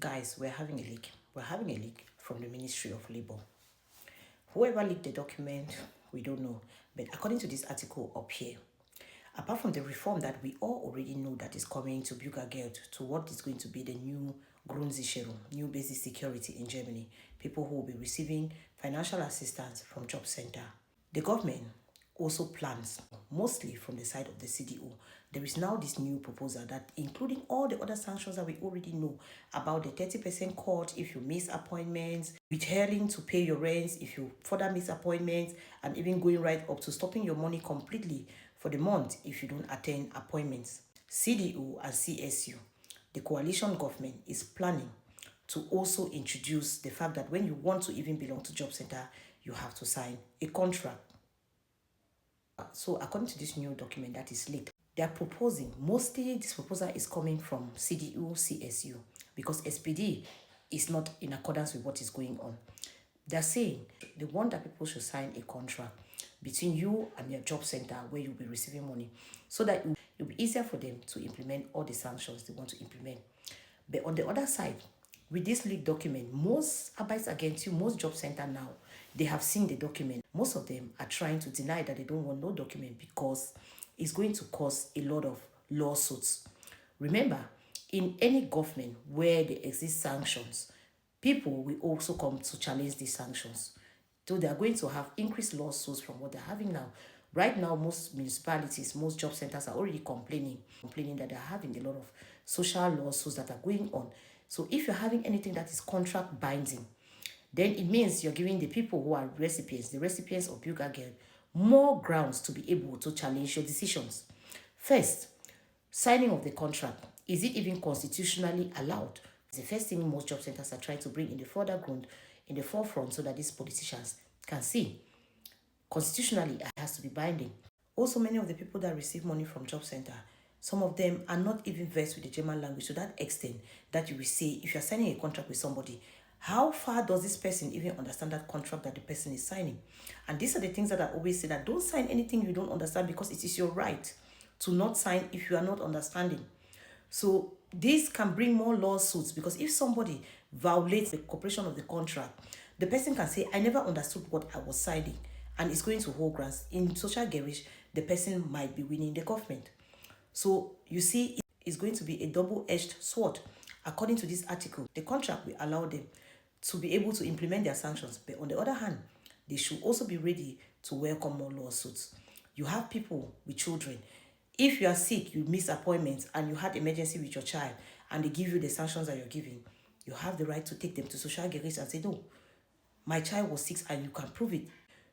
Guys, we're having a leak. We're having a leak from the Ministry of Labor. Whoever leaked the document, we don't know. But according to this article up here, apart from the reform that we all already know that is coming to Bürgergeld, to what is going to be the new Grundsicherung, new basic security in Germany, people who will be receiving financial assistance from Jobcenter. The government also plans, mostly from the side of the CDO, there is now this new proposal that including all the other sanctions that we already know about the 30% cut if you miss appointments, withholding to pay your rents if you further miss appointments, and even going right up to stopping your money completely for the month if you don't attend appointments. CDO and CSU, the coalition government, is planning to also introduce the fact that when you want to even belong to Jobcenter, you have to sign a contract. So according to this new document that is leaked, they are proposing, mostly this proposal is coming from CDU, CSU, because SPD is not in accordance with what is going on. They're saying they want that people should sign a contract between you and your job center where you'll be receiving money, so that it'll be easier for them to implement all the sanctions they want to implement. But on the other side, with this leaked document, most Arbeitsagentur, most job center now, they have seen the document. Most of them are trying to deny that they don't want no document because it's going to cause a lot of lawsuits. Remember, in any government where there exist sanctions, people will also come to challenge these sanctions. So they are going to have increased lawsuits from what they're having now. Right now, most municipalities, most job centers are already complaining that they're having a lot of social lawsuits that are going on. So if you're having anything that is contract binding, then it means you're giving the people who are recipients, the recipients of Bürgergeld, more grounds to be able to challenge your decisions. First, signing of the contract. Is it even constitutionally allowed? It's the first thing most job centers are trying to bring in the foreground, in the forefront, so that these politicians can see. Constitutionally, it has to be binding. Also, many of the people that receive money from Job Center, some of them are not even versed with the German language to that extent that you will say, if you're signing a contract with somebody, how far does this person even understand that contract that the person is signing? And these are the things that I always say, that don't sign anything you don't understand, because it is your right to not sign if you are not understanding. So this can bring more lawsuits, because if somebody violates the cooperation of the contract, the person can say, I never understood what I was signing, and it's going to hold grounds. In social garage, the person might be winning the government. So you see, it's going to be a double-edged sword. According to this article, the contract will allow them to be able to implement their sanctions. But on the other hand, they should also be ready to welcome more lawsuits. You have people with children. If you are sick, you miss appointments, and you had emergency with your child, and they give you the sanctions that you're giving, you have the right to take them to social garage and say, no, my child was sick, and you can prove it.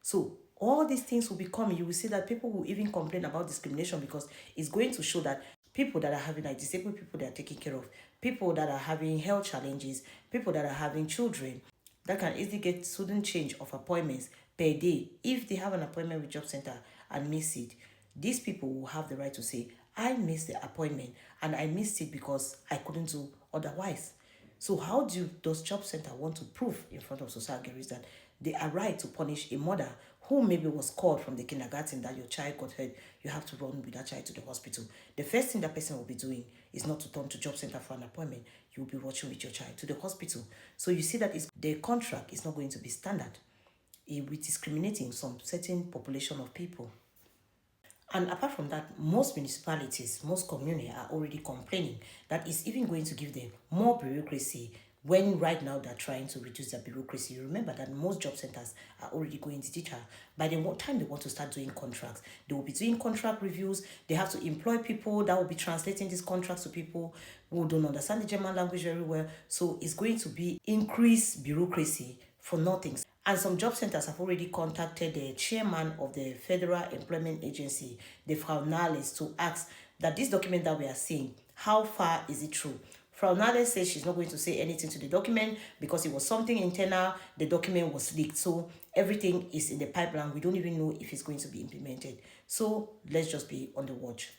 So all these things will be coming. You will see that people will even complain about discrimination, because it's going to show that people that are having, like disabled people that are taken care of, people that are having health challenges, people that are having children, that can easily get sudden change of appointments per day. If they have an appointment with Job Center and miss it, these people will have the right to say, I missed the appointment and I missed it because I couldn't do otherwise. So how does Job Center want to prove in front of society that they are right to punish a mother who maybe was called from the kindergarten that your child got hurt? You have to run with that child to the hospital. The first thing that person will be doing is not to turn to Job Center for an appointment. You will be rushing with your child to the hospital. So you see that the contract is not going to be standard. It will be discriminating some certain population of people. And apart from that, most municipalities, most communities are already complaining that it's even going to give them more bureaucracy, when right now they're trying to reduce their bureaucracy. You remember that most job centers are already going digital. By the time they want to start doing contracts, they will be doing contract reviews. They have to employ people that will be translating these contracts to people who don't understand the German language very well. So it's going to be increased bureaucracy for nothing. And some job centers have already contacted the chairman of the Federal Employment Agency, the Frau Nahles, to ask that this document that we are seeing, how far is it true? Frau Nahles says she's not going to say anything to the document because it was something internal. The document was leaked. So everything is in the pipeline. We don't even know if it's going to be implemented. So let's just be on the watch.